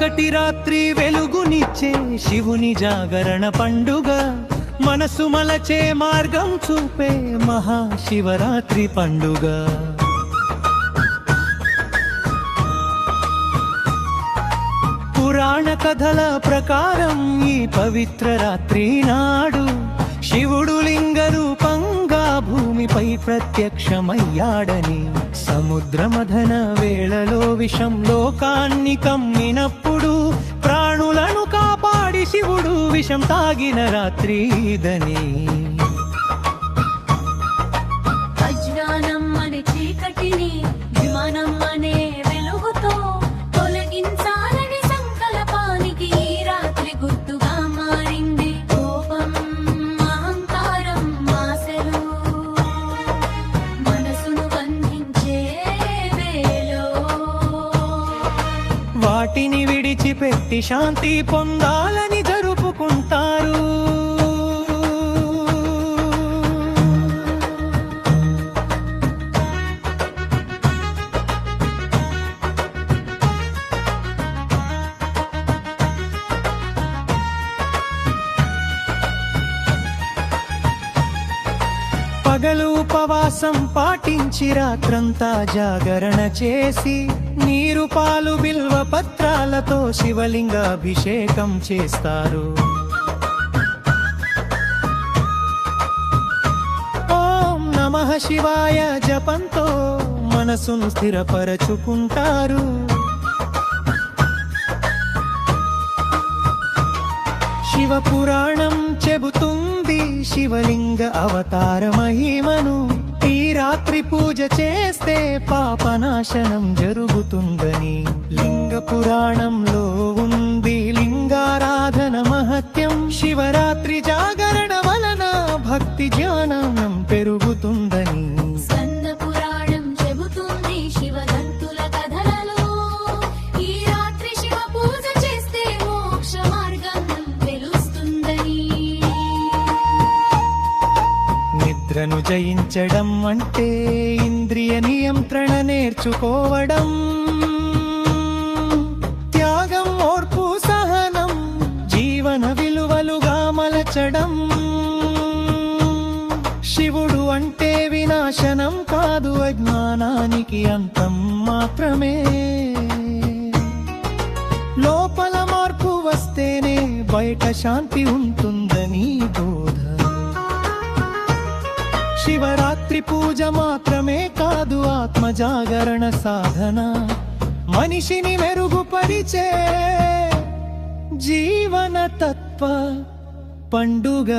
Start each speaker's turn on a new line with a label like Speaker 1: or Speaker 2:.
Speaker 1: చీకటి రాత్రి వెలుగునిచ్చే శివుని జాగరణ పండుగ, మనసు మలచే మార్గం చూపే మహాశివరాత్రి పండుగ. పురాణ కథల ప్రకారం ఈ పవిత్ర రాత్రి నాడు శివుడు లింగ రూపంగా భూమిపై ప్రత్యక్షమయ్యాడని, సముద్రమథన వేళలో విషం లోకాన్ని కమ్మినప్పుడు ప్రాణులను కాపాడి శివుడు విషం తాగిన రాత్రి ఇదని.
Speaker 2: అజ్ఞానం అనే చీకటిని విమానం అనే వెలుగుతో తొలగించాలని సంకల్పానికి ఈ రాత్రి గుర్తుగా మారింది. కోపం, అహంకారం, ఆశలు మనసును బంధించే వేలో
Speaker 1: వాటిని విడిచిపెట్టి శాంతి పొందాలని జరుపుకుంటారు. పగలు ఉపవాసం పాటించి రాత్రంతా జాగరణ చేసి నీరు పాలు బిల్వ పత్రాలతో శివలింగాభిషేకం చేస్తారు. ఓం నమః శివాయ జపంతో మనసును స్థిరపరచుకుంటారు. శివ పురాణం చెబుతుంది శివలింగ అవతార మహిమను. ఈ రాత్రి పూజ చేస్తే పాపనాశనం జరుగుతుందని లింగ పురాణంలో ఉంది లింగారాధన మహత్యం. శివరాత్రి జాగరణ వలన భక్తి జ్ఞానం పెరుగుతుందని.
Speaker 2: స్కంద పురాణం చెబుతుంది శివదంతుల కథలలో ఈ రాత్రి శివ పూజ చేస్తే మోక్ష మార్గం తెలుస్తుందని.
Speaker 1: నిద్రను జయించడం అంటే ఇంద్రియ నియంత్రణ నేర్చుకోవడం. త్యాగం, ఓర్పు, సహనం జీవన విలువలుగా మలచడం. శివుడు అంటే వినాశనం కాదు, అజ్ఞానానికి అంతం మాత్రమే. లోపల మార్పు వస్తేనే బయట శాంతి ఉంటుందని బోధ. శివరాత్రి పూజ మాత్రమే కాదు, ఆత్మ జాగరణ సాధన. మనిషిని మెరుగుపరిచే జీవన తత్వ పండుగ.